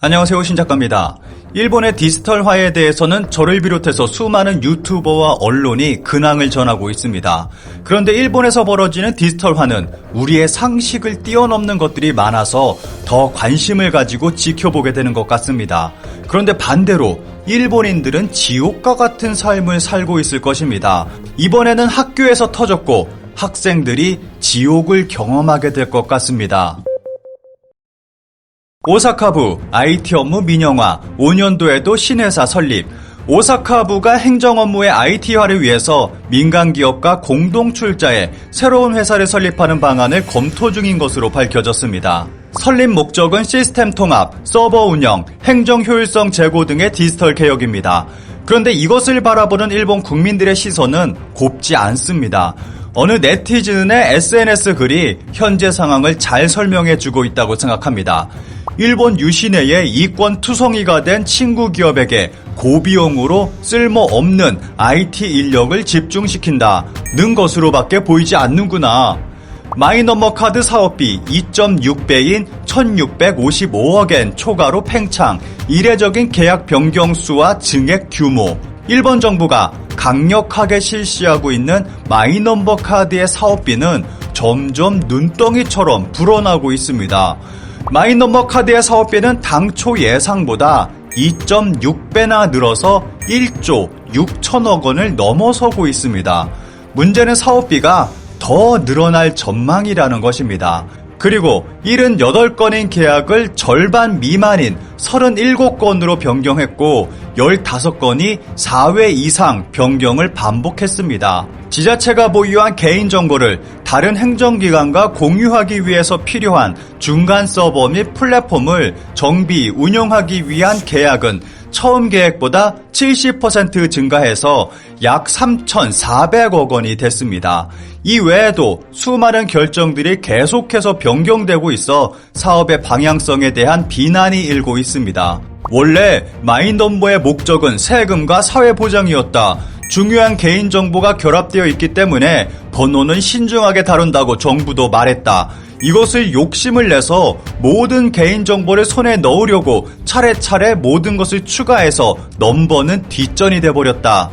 안녕하세요, 신작가입니다. 일본의 디지털화에 대해서는 저를 비롯해서 수많은 유튜버와 언론이 근황을 전하고 있습니다. 그런데 일본에서 벌어지는 디지털화는 우리의 상식을 뛰어넘는 것들이 많아서 더 관심을 가지고 지켜보게 되는 것 같습니다. 그런데 반대로 일본인들은 지옥과 같은 삶을 살고 있을 것입니다. 이번에는 학교에서 터졌고 학생들이 지옥을 경험하게 될 것 같습니다. 오사카부 IT 업무 민영화, 5년도에도 신회사 설립. 오사카부가 행정 업무의 IT화를 위해서 민간 기업과 공동 출자해 새로운 회사를 설립하는 방안을 검토 중인 것으로 밝혀졌습니다. 설립 목적은 시스템 통합, 서버 운영, 행정 효율성 제고 등의 디지털 개혁입니다. 그런데 이것을 바라보는 일본 국민들의 시선은 곱지 않습니다. 어느 네티즌의 SNS 글이 현재 상황을 잘 설명해주고 있다고 생각합니다. 일본 유시내의 이권 투성이가 된 친구 기업에게 고비용으로 쓸모없는 IT 인력을 집중시킨다는 것으로밖에 보이지 않는구나. 마이너머 카드 사업비 2.6배인 1655억엔 초과로 팽창, 이례적인 계약 변경 수와 증액 규모. 일본 정부가 강력하게 실시하고 있는 마이너머 카드의 사업비는 점점 눈덩이처럼 불어나고 있습니다. 마이너머 카드의 사업비는 당초 예상보다 2.6배나 늘어서 1조 6천억 원을 넘어서고 있습니다. 문제는 사업비가 더 늘어날 전망이라는 것입니다. 그리고 78건인 계약을 절반 미만인 37건으로 변경했고 15건이 4회 이상 변경을 반복했습니다. 지자체가 보유한 개인정보를 다른 행정기관과 공유하기 위해서 필요한 중간 서버 및 플랫폼을 정비, 운영하기 위한 계약은 처음 계획보다 70% 증가해서 약 3,400억 원이 됐습니다. 이 외에도 수많은 결정들이 계속해서 변경되고 있어 사업의 방향성에 대한 비난이 일고 있습니다. 원래 마이너머의 목적은 세금과 사회보장이었다. 중요한 개인정보가 결합되어 있기 때문에 번호는 신중하게 다룬다고 정부도 말했다. 이것을 욕심을 내서 모든 개인정보를 손에 넣으려고 차례차례 모든 것을 추가해서 넘버는 뒷전이 돼버렸다.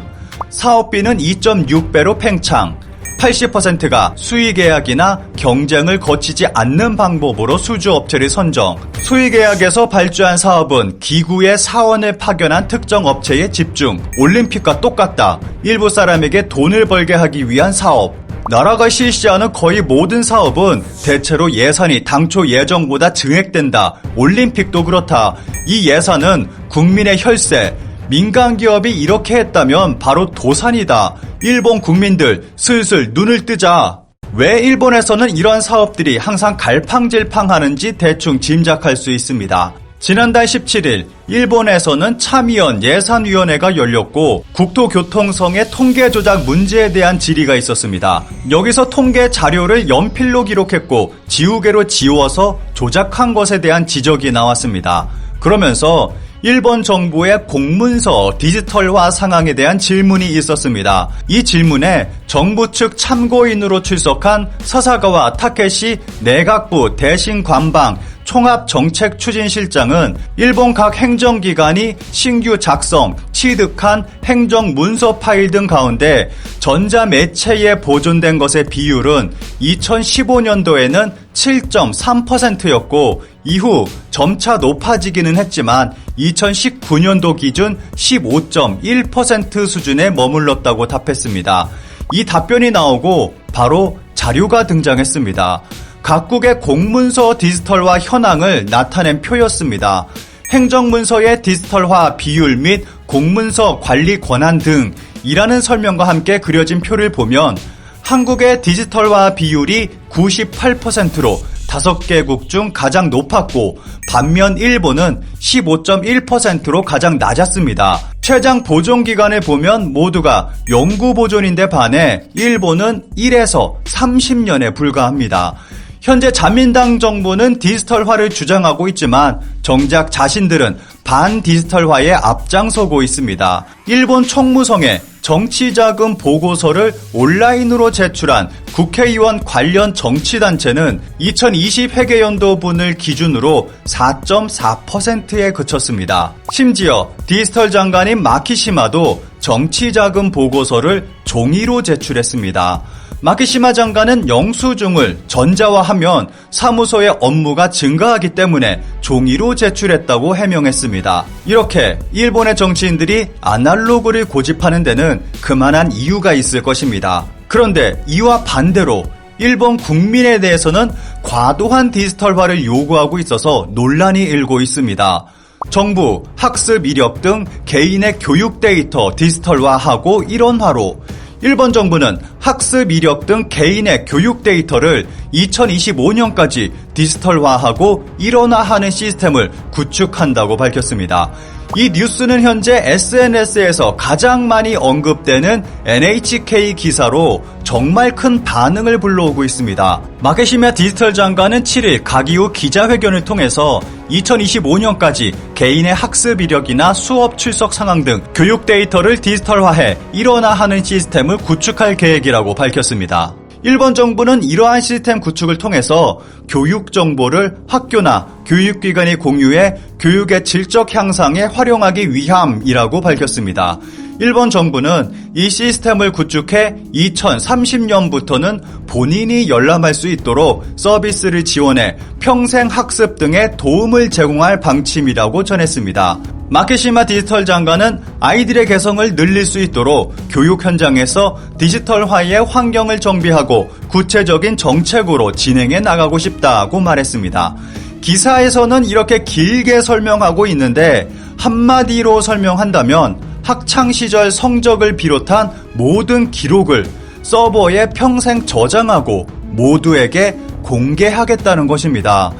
사업비는 2.6배로 팽창. 80%가 수의계약이나 경쟁을 거치지 않는 방법으로 수주업체를 선정. 수의계약에서 발주한 사업은 기구의 사원을 파견한 특정 업체에 집중. 올림픽과 똑같다. 일부 사람에게 돈을 벌게 하기 위한 사업. 나라가 실시하는 거의 모든 사업은 대체로 예산이 당초 예정보다 증액된다. 올림픽도 그렇다. 이 예산은 국민의 혈세. 민간 기업이 이렇게 했다면 바로 도산이다. 일본 국민들 슬슬 눈을 뜨자. 왜 일본에서는 이러한 사업들이 항상 갈팡질팡하는지 대충 짐작할 수 있습니다. 지난달 17일 일본에서는 참의원 예산위원회가 열렸고 국토교통성의 통계 조작 문제에 대한 질의가 있었습니다. 여기서 통계 자료를 연필로 기록했고 지우개로 지워서 조작한 것에 대한 지적이 나왔습니다. 그러면서 일본 정부의 공문서 디지털화 상황에 대한 질문이 있었습니다. 이 질문에 정부 측 참고인으로 출석한 사사가와 타케시 내각부 대신관방 총합정책추진실장은 일본 각 행정기관이 신규 작성, 취득한 행정문서 파일 등 가운데 전자매체에 보존된 것의 비율은 2015년도에는 7.3%였고 이후 점차 높아지기는 했지만 2019년도 기준 15.1% 수준에 머물렀다고 답했습니다. 이 답변이 나오고 바로 자료가 등장했습니다. 각국의 공문서 디지털화 현황을 나타낸 표였습니다. 행정문서의 디지털화 비율 및 공문서 관리 권한 등이라는 설명과 함께 그려진 표를 보면 한국의 디지털화 비율이 98%로 5개국 중 가장 높았고 반면 일본은 15.1%로 가장 낮았습니다. 최장 보존기간을 보면 모두가 영구 보존인데 반해 일본은 1에서 30년에 불과합니다. 현재 자민당 정부는 디지털화를 주장하고 있지만 정작 자신들은 반디지털화에 앞장서고 있습니다. 일본 총무성의 정치자금 보고서를 온라인으로 제출한 국회의원 관련 정치단체는 2020 회계연도분을 기준으로 4.4%에 그쳤습니다. 심지어 디지털 장관인 마키시마도 정치자금 보고서를 종이로 제출했습니다. 마키시마 장관은 영수증을 전자화하면 사무소의 업무가 증가하기 때문에 종이로 제출했다고 해명했습니다. 이렇게 일본의 정치인들이 아날로그를 고집하는 데는 그만한 이유가 있을 것입니다. 그런데 이와 반대로 일본 국민에 대해서는 과도한 디지털화를 요구하고 있어서 논란이 일고 있습니다. 정부, 학습 이력 등 개인의 교육 데이터 디지털화하고 일원화로 일본 정부는 학습 이력 등 개인의 교육 데이터를 2025년까지 디지털화하고 일원화하는 시스템을 구축한다고 밝혔습니다. 이 뉴스는 현재 SNS에서 가장 많이 언급되는 NHK 기사로 정말 큰 반응을 불러오고 있습니다. 마키시마 디지털 장관은 7일 가기후 기자회견을 통해서 2025년까지 개인의 학습 이력이나 수업 출석 상황 등 교육 데이터를 디지털화해 일원화하는 시스템을 구축할 계획이라고 밝혔습니다. 일본 정부는 이러한 시스템 구축을 통해서 교육 정보를 학교나 교육기관이 공유해 교육의 질적 향상에 활용하기 위함이라고 밝혔습니다. 일본 정부는 이 시스템을 구축해 2030년부터는 본인이 열람할 수 있도록 서비스를 지원해 평생 학습 등에 도움을 제공할 방침이라고 전했습니다. 마키시마 디지털 장관은 아이들의 개성을 늘릴 수 있도록 교육 현장에서 디지털화의 환경을 정비하고 구체적인 정책으로 진행해 나가고 싶다고 말했습니다. 기사에서는 이렇게 길게 설명하고 있는데 한마디로 설명한다면 학창시절 성적을 비롯한 모든 기록을 서버에 평생 저장하고 모두에게 공개하겠다는 것입니다.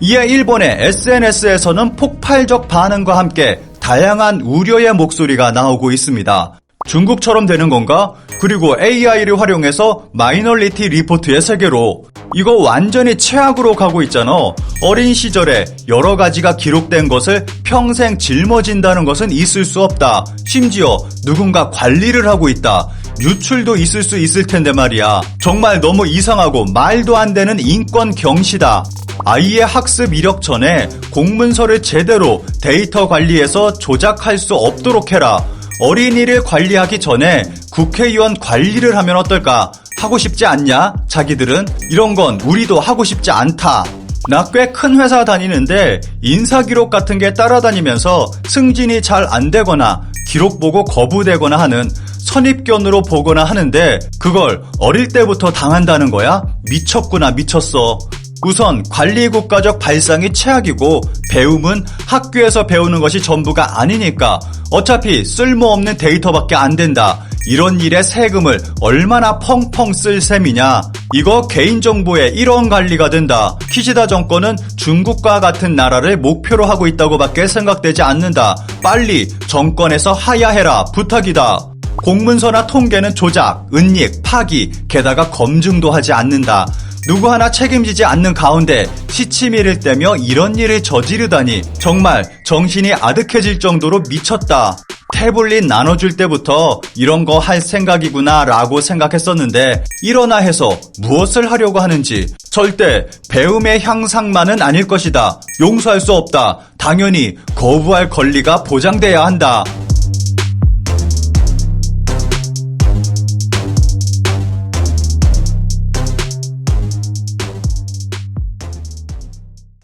이에 일본의 SNS에서는 폭발적 반응과 함께 다양한 우려의 목소리가 나오고 있습니다. 중국처럼 되는 건가? 그리고 AI를 활용해서 마이너리티 리포트의 세계로 이거 완전히 최악으로 가고 있잖아. 어린 시절에 여러 가지가 기록된 것을 평생 짊어진다는 것은 있을 수 없다. 심지어 누군가 관리를 하고 있다. 유출도 있을 수 있을 텐데 말이야. 정말 너무 이상하고 말도 안 되는 인권 경시다. 아이의 학습 이력 전에 공문서를 제대로 데이터 관리해서 조작할 수 없도록 해라. 어린이를 관리하기 전에 국회의원 관리를 하면 어떨까? 하고 싶지 않냐? 자기들은 이런 건 우리도 하고 싶지 않다. 나 꽤 큰 회사 다니는데 인사기록 같은 게 따라다니면서 승진이 잘 안 되거나 기록 보고 거부되거나 하는 선입견으로 보거나 하는데 그걸 어릴 때부터 당한다는 거야? 미쳤구나 미쳤어. 우선 관리국가적 발상이 최악이고 배움은 학교에서 배우는 것이 전부가 아니니까 어차피 쓸모없는 데이터밖에 안 된다. 이런 일에 세금을 얼마나 펑펑 쓸 셈이냐. 이거 개인정보의 일원 관리가 된다. 키시다 정권은 중국과 같은 나라를 목표로 하고 있다고밖에 생각되지 않는다. 빨리 정권에서 하야해라. 부탁이다. 공문서나 통계는 조작, 은닉, 파기, 게다가 검증도 하지 않는다. 누구 하나 책임지지 않는 가운데 시치미를 떼며 이런 일을 저지르다니 정말 정신이 아득해질 정도로 미쳤다. 태블릿 나눠줄 때부터 이런 거 할 생각이구나 라고 생각했었는데 일어나 해서 무엇을 하려고 하는지 절대 배움의 향상만은 아닐 것이다. 용서할 수 없다. 당연히 거부할 권리가 보장돼야 한다.